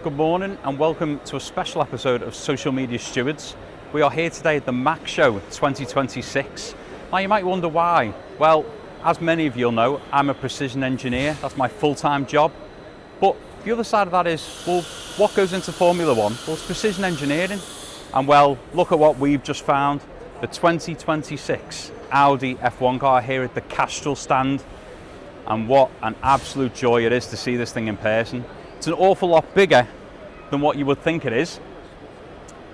Good morning and welcome to a special episode of Social Media Stewards. We are here today at the Mach Show 2026. Now you might wonder why. Well, as many of you'll know, I'm a precision engineer. That's my full-time job. But the other side of that is, well, what goes into Formula One? Well, it's precision engineering. And well, look at what we've just found. The 2026 Audi F1 car here at the Castrol stand. And what an absolute joy it is to see this thing in person. It's an awful lot bigger than what you would think it is,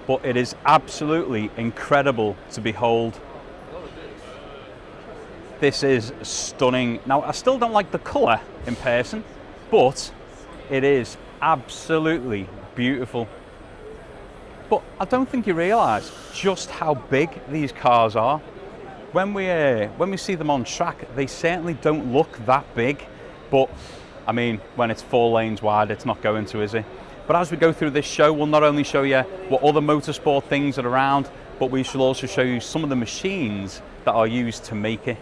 but it is absolutely incredible to behold. This is stunning. Now, I still don't like the colour in person, but it is absolutely beautiful. But I don't think you realise just how big these cars are. When we see them on track, they certainly don't look that big, but I mean, when it's 4 lanes wide, it's not going to, is it? But as we go through this show, we'll not only show you what other motorsport things are around, but we shall also show you some of the machines that are used to make it.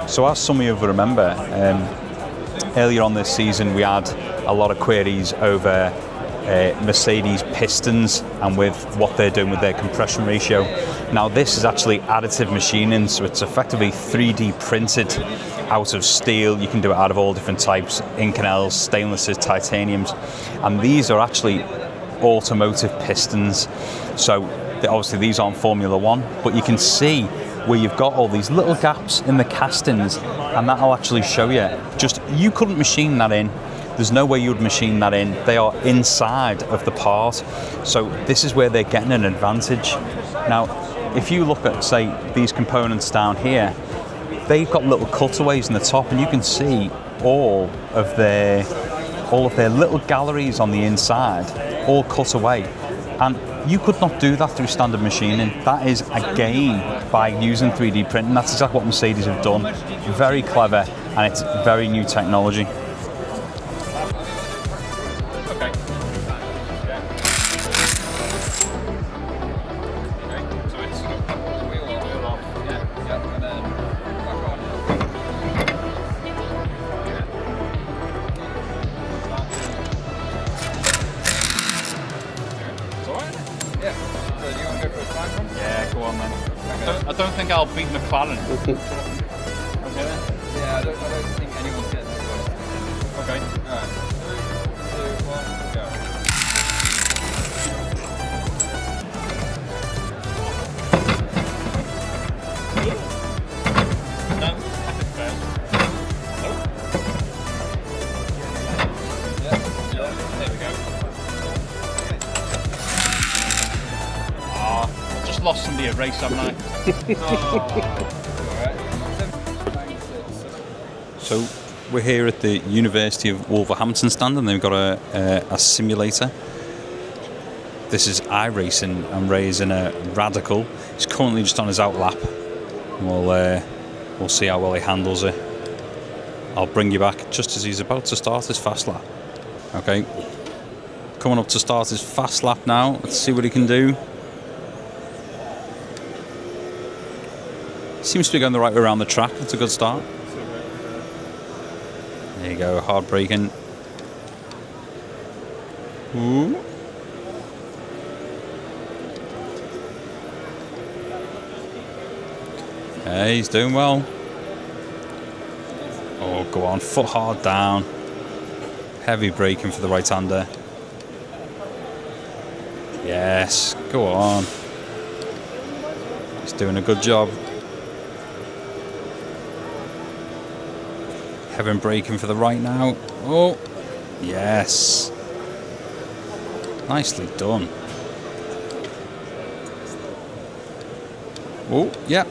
So as some of you will remember, earlier on this season we had a lot of queries over Mercedes pistons and with what they're doing with their compression ratio. Now this is actually additive machining, so it's effectively 3D printed out of steel. You can do it out of all different types, Inconels, stainlesses, titaniums, and these are actually automotive pistons. So obviously these aren't Formula One, but you can see where you've got all these little gaps in the castings, and that'll actually show you. Just, you couldn't machine that in. There's no way you would machine that in. They are inside of the part. So this is where they're getting an advantage. Now, if you look at, say, these components down here, they've got little cutaways in the top, and you can see all of their little galleries on the inside, all cut away. And you could not do that through standard machining. That is a gain by using 3D printing. That's exactly what Mercedes have done. Very clever, and it's very new technology. Yeah, go on then. I don't think I'll beat McLaren. Okay then? Yeah, I don't think anyone's getting that close. Okay. Alright. 3, 2, 1, go. No, epic fail. Nope. Yeah, there we go. Just lost somebody at race, haven't I? So we're here at the University of Wolverhampton stand, and they've got a simulator. This is iRacing, and Ray's in a Radical. He's currently just on his out lap. We'll see how well he handles it. I'll bring you back just as he's about to start his fast lap. Okay, coming up to start his fast lap now. Let's see what he can do. Seems to be going the right way around the track. That's a good start. There you go, hard braking. Ooh. Yeah, he's doing well. Oh, go on, foot hard down. Heavy braking for the right-hander. Yes, go on. He's doing a good job. Heavy braking for the right now. Oh, yes. Nicely done. Oh, yeah.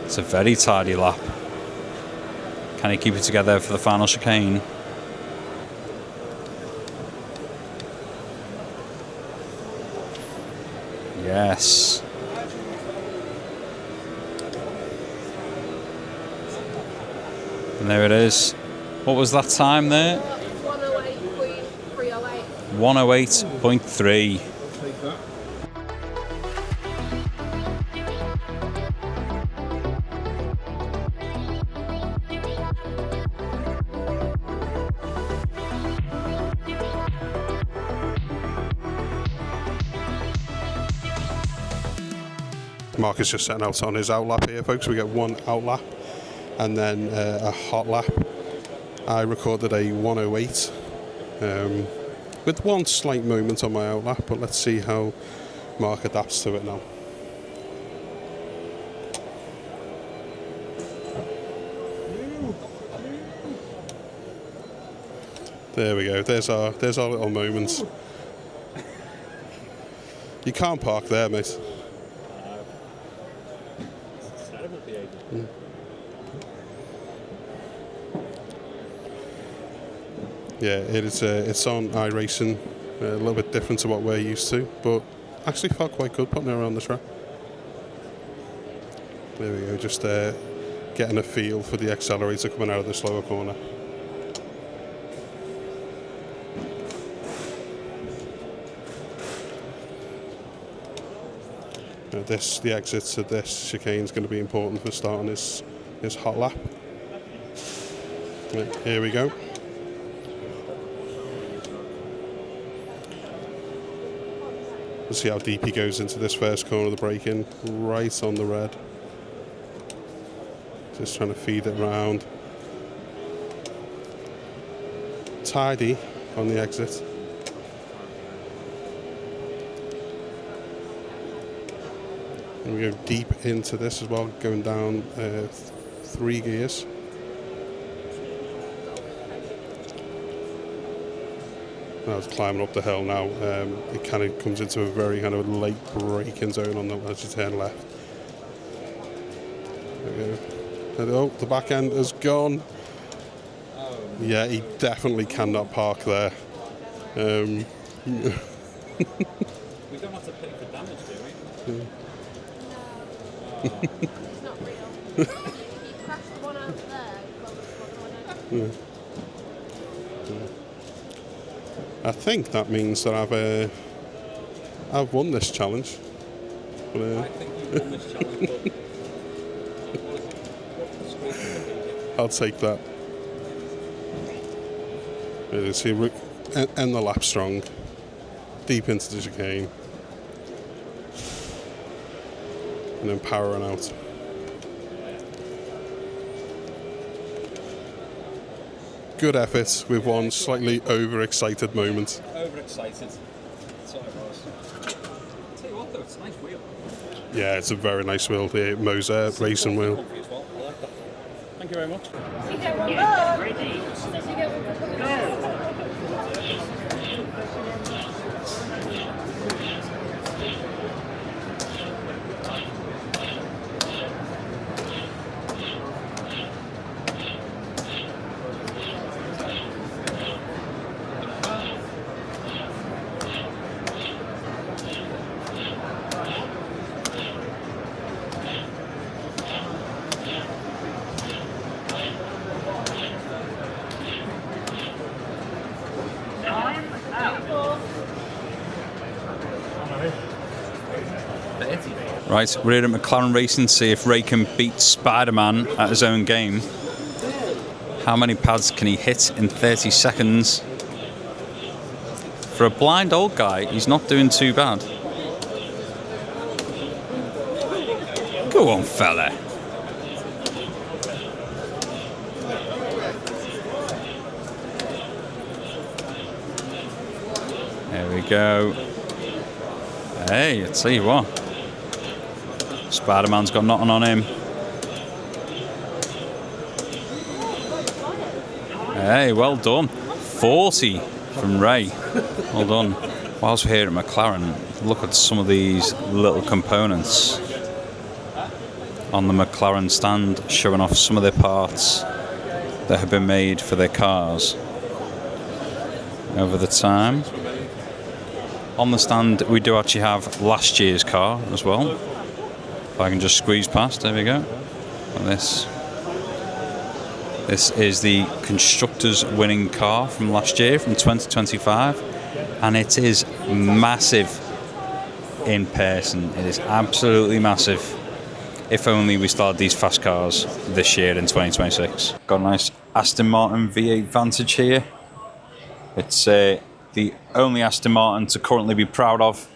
It's a very tidy lap. Can he keep it together for the final chicane? Yes. And there it is. What was that time there? 108.308. 108.3. Mark is just setting out on his outlap here, folks. We get one outlap and then a hot lap. I recorded a 108 with one slight moment on my outlap, but let's see how Mark adapts to it now. There we go. There's our little moments. You can't park there, mate. Yeah, it's on iRacing, a little bit different to what we're used to, but actually felt quite good putting it around the track. There we go, just getting a feel for the accelerator coming out of the slower corner. The exit to this chicane is going to be important for starting his hot lap. Yeah, here we go. We'll see how deep he goes into this first corner of the braking, right on the red. Just trying to feed it round. Tidy on the exit. And we go deep into this as well, going down 3 gears. Now it's climbing up the hill now. It kind of comes into a very kind of late braking zone on as you turn left. There we go. And, oh, the back end has gone. Yeah, he definitely cannot park there. We don't have to pay for damage, do we? It's not real. If you crash the one out there, you've got the one out. I think that means that I've won this challenge. But, I think you've won this challenge, but I'll take that. See, end the lap strong, deep into the chicane, and then powering out. Good effort with one slightly overexcited moment. overexcited. That's what it was. I'll tell you what though, it's a nice wheel. Yeah, it's a very nice wheel, the Moser racing wheel. Comfy as well. I like that. Thank you very much. You get one back. Does you get one back? Right, we're here at McLaren Racing to see if Ray can beat Spider-Man at his own game. How many pads can he hit in 30 seconds? For a blind old guy, he's not doing too bad. Go on, fella. There we go. Hey, I tell you what. Spider-Man's got nothing on him. Hey, well done. 40 from Ray. Well done. Whilst we're here at McLaren, look at some of these little components on the McLaren stand, showing off some of their parts that have been made for their cars over the time. On the stand, we do actually have last year's car as well. If I can just squeeze past, there we go. And this is the constructors' winning car from last year, from 2025, and it is massive in person. It is absolutely massive. If only we started these fast cars this year in 2026. Got a nice Aston Martin V8 Vantage here. It's the only Aston Martin to currently be proud of.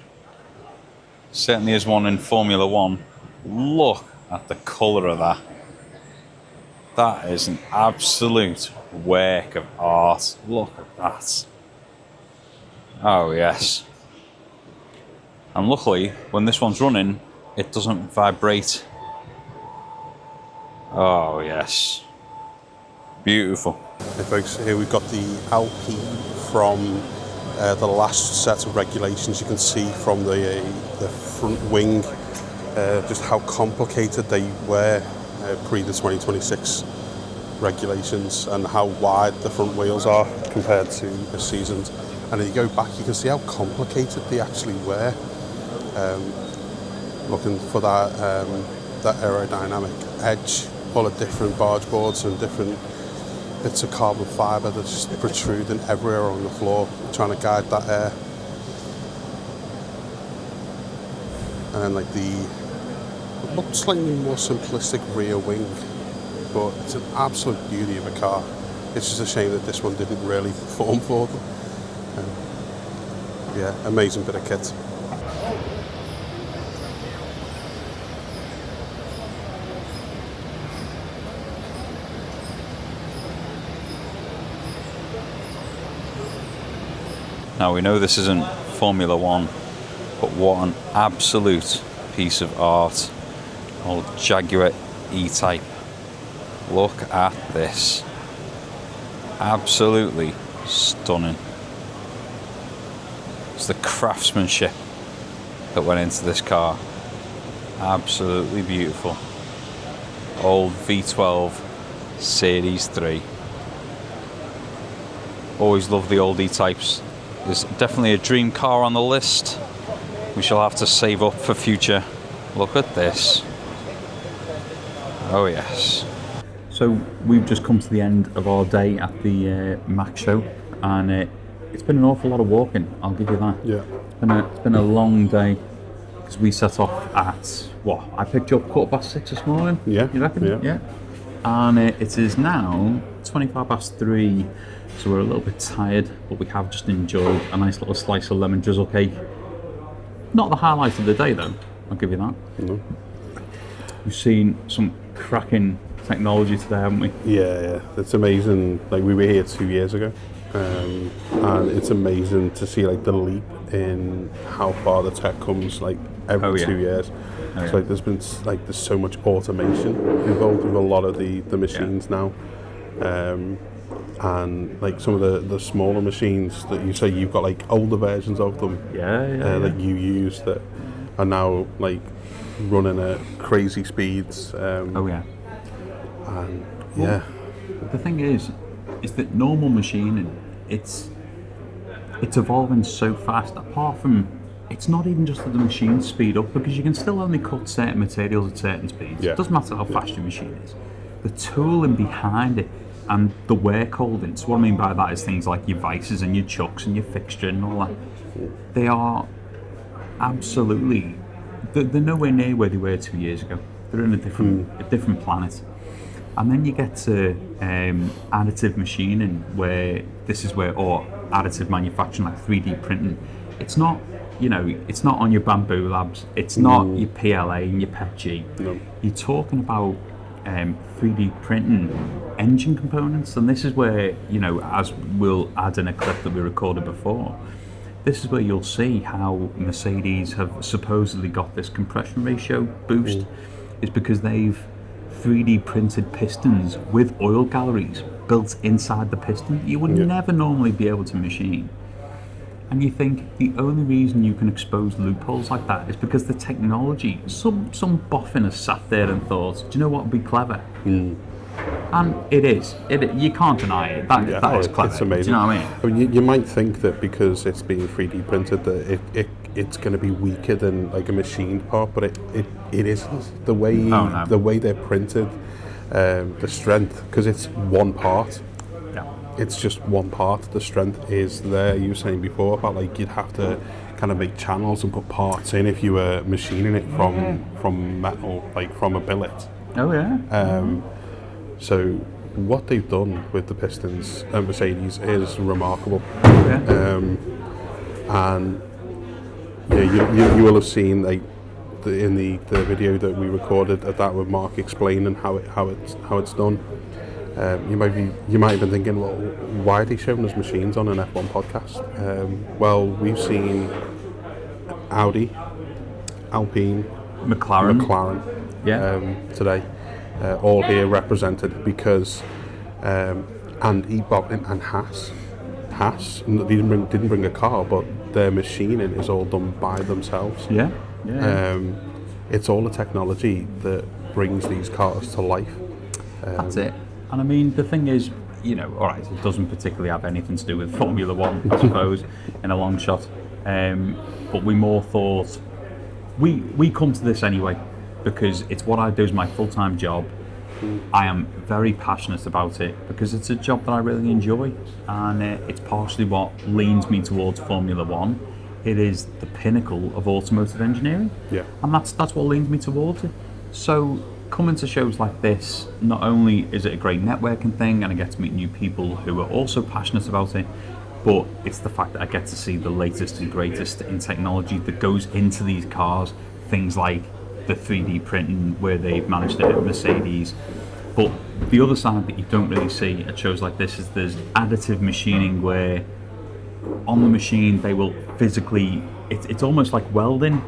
Certainly is one in Formula One. Look at the colour of that. That is an absolute work of art. Look at that. Oh yes. And luckily, when this one's running, it doesn't vibrate. Oh yes. Beautiful. Hey folks, here we've got the LP from the last set of regulations. You can see from the front wing just how complicated they were pre the 2026 regulations, and how wide the front wheels are compared to the seasons. And if you go back, you can see how complicated they actually were. Looking for that aerodynamic edge, all the different barge boards and different bits of carbon fibre that just protruding everywhere on the floor, trying to guide that air. And then like the slightly more simplistic rear wing, but it's an absolute beauty of a car. It's just a shame that this one didn't really perform for them. Yeah, amazing bit of kit. Now we know this isn't Formula One, but what an absolute piece of art. Old Jaguar E-Type. Look at this. Absolutely stunning. It's the craftsmanship that went into this car. Absolutely beautiful. Old V12 Series 3. Always love the old E-Types. There's definitely a dream car on the list. We shall have to save up for future. Look at this. Oh yes. So we've just come to the end of our day at the Mach show, and it's been an awful lot of walking, I'll give you that. Yeah. It's been a long day, because we set off at, I picked you up 6:15 this morning? Yeah. You reckon? Yeah. And it is now 3:25, so we're a little bit tired, but we have just enjoyed a nice little slice of lemon drizzle cake. Not the highlight of the day though, I'll give you that. No. We've seen some cracking technology today, haven't we? Yeah, it's amazing. Like, we were here 2 years ago, and it's amazing to see like the leap in how far the tech comes, like every 2 years. So like there's so much automation involved with a lot of the machines now, and like some of the smaller machines that you say you've got like older versions of them that you use that are now like running at crazy speeds. And yeah. The thing is that normal machining, it's evolving so fast. Apart from, it's not even just that the machines speed up, because you can still only cut certain materials at certain speeds. Yeah. It doesn't matter how fast your machine is. The tooling behind it and the work holding. So what I mean by that is things like your vices and your chucks and your fixture and all that. They are absolutely they're nowhere near where they were 2 years ago. They're in a different planet. And then you get to additive machining, or additive manufacturing, like 3D printing. It's not, it's not on your Bamboo Labs. It's not your PLA and your PETG. No. You're talking about 3D printing engine components, and this is where, as we'll add in a clip that we recorded before, this is where you'll see how Mercedes have supposedly got this compression ratio boost, is because they've 3D printed pistons with oil galleries built inside the piston you would never normally be able to machine. And you think the only reason you can expose loopholes like that is because the technology, some boffin has sat there and thought, do you know what would be clever? And it is. You can't deny it. That is clever. It's amazing. Do you know what I mean? You might think that because it's being 3D printed that it's going to be weaker than like a machined part, but it isn't. The way they're printed, the strength, because it's one part. Yeah. It's just one part. The strength is there. You were saying before about like you'd have to kind of make channels and put parts in if you were machining it from metal, like from a billet. Oh yeah. So what they've done with the pistons at Mercedes is remarkable. Yeah. And yeah, you will have seen like in the video that we recorded at that with Mark explaining how it's done. You might have been thinking, well, why are they showing us machines on an F1 podcast? Well, we've seen Audi, Alpine, McLaren today, all here represented because and Haas they didn't bring a car, but their machining is all done by themselves. Yeah. It's all the technology that brings these cars to life. That's it. And I mean, the thing is, all right, it doesn't particularly have anything to do with Formula One, I suppose, in a long shot. But we more thought, we come to this anyway, because it's what I do as my full-time job. I am very passionate about it because it's a job that I really enjoy, and it's partially what leans me towards Formula One. It is the pinnacle of automotive engineering, and that's what leans me towards it. So coming to shows like this, not only is it a great networking thing and I get to meet new people who are also passionate about it, but it's the fact that I get to see the latest and greatest in technology that goes into these cars, things like the 3D printing where they've managed it at Mercedes. But the other side that you don't really see at shows like this is there's additive machining where on the machine they will physically, it's almost like welding,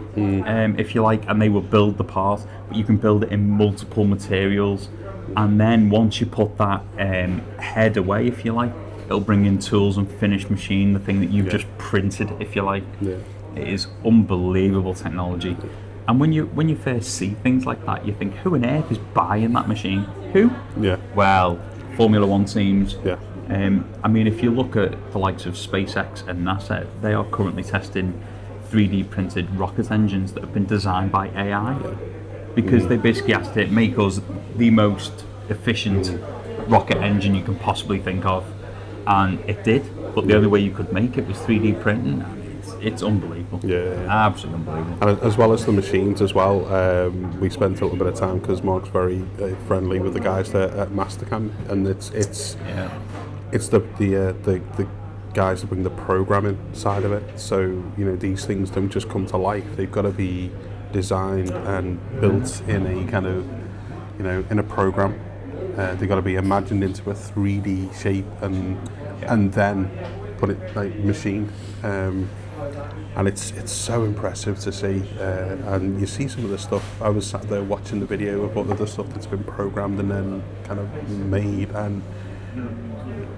if you like, and they will build the part, but you can build it in multiple materials, and then once you put that head away, if you like, it'll bring in tools and finish machine the thing that you've just printed, if you like. It is unbelievable technology. And when you first see things like that, you think, who on earth is buying that machine? Who? Well, Formula One teams. I mean, if you look at the likes of SpaceX and NASA, they are currently testing 3D printed rocket engines that have been designed by AI, because they basically asked it, make us the most efficient rocket engine you can possibly think of, and it did. But the only way you could make it was 3D printing. It's unbelievable. Absolutely unbelievable. And as well as the machines as well, we spent a little bit of time because Mark's very friendly with the guys there at Mastercam, and it's the guys that bring the programming side of it. So these things don't just come to life; they've got to be designed and built in a kind of in a program. They've got to be imagined into a 3D shape and then put it like machined. And it's so impressive to see, and you see some of the stuff. I was sat there watching the video of all of the stuff that's been programmed and then kind of made, and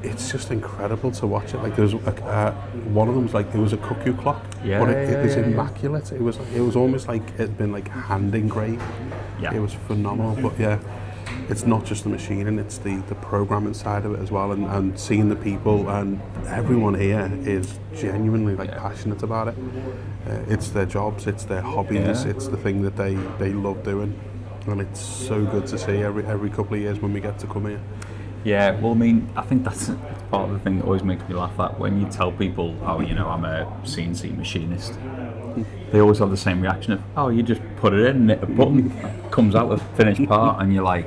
it's just incredible to watch it. Like there's one of them was like it was a cuckoo clock, but it was immaculate. It was almost like it had been like hand engraved. It was phenomenal. But it's not just the machining, it's the programming side of it as well, and seeing the people, and everyone here is genuinely passionate about it. It's their jobs, it's their hobbies, it's the thing that they love doing, and it's so good to see every couple of years when we get to come here. Yeah, well, I mean, I think that's part of the thing that always makes me laugh, that when you tell people, I'm a CNC machinist, they always have the same reaction of, oh, you just put it in and hit a button, comes out the finished part, and you're like,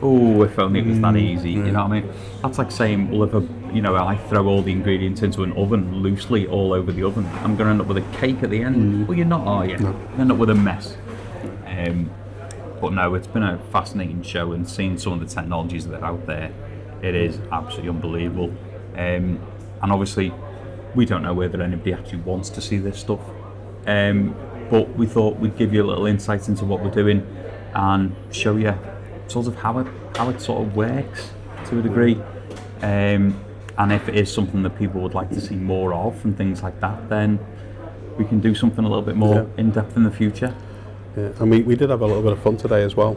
oh, if only it was that easy, you know what I mean? That's like saying, well, if I throw all the ingredients into an oven loosely all over the oven, I'm going to end up with a cake at the end. Well, you're not, are you? No. You end up with a mess. But no, it's been a fascinating show, and seeing some of the technologies that are out there, it is absolutely unbelievable. And obviously, we don't know whether anybody actually wants to see this stuff. But we thought we'd give you a little insight into what we're doing and show you sort of how it sort of works to a degree. And if it is something that people would like to see more of and things like that, then we can do something a little bit more in depth in the future. Yeah, and we did have a little bit of fun today as well,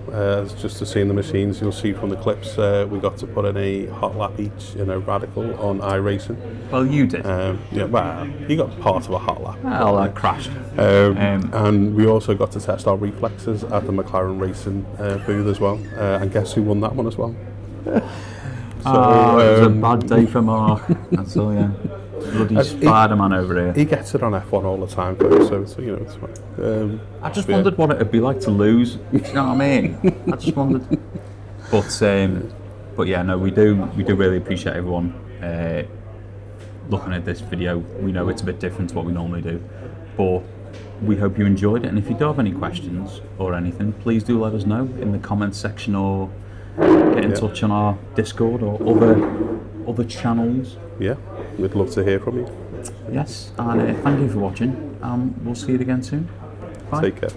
just to see in the machines. You'll see from the clips, we got to put in a hot lap each in a Radical on iRacing. Well, you did. Yeah, well, you got part of a hot lap. Well, I crashed. And we also got to test our reflexes at the McLaren Racing booth as well. And guess who won that one as well? It was a bad day for Mark. That's all, yeah. Bloody Spider-Man over here. He gets it on F1 all the time, so it's fine. I just wondered what it'd be like to lose. You know what I mean? I just wondered. But yeah, no, we do really appreciate everyone looking at this video. We know it's a bit different to what we normally do, but we hope you enjoyed it. And if you do have any questions or anything, please do let us know in the comments section, or get in touch on our Discord or other channels. Yeah, we'd love to hear from you. Yes, and thank you for watching. We'll see you again soon. Bye. Take care.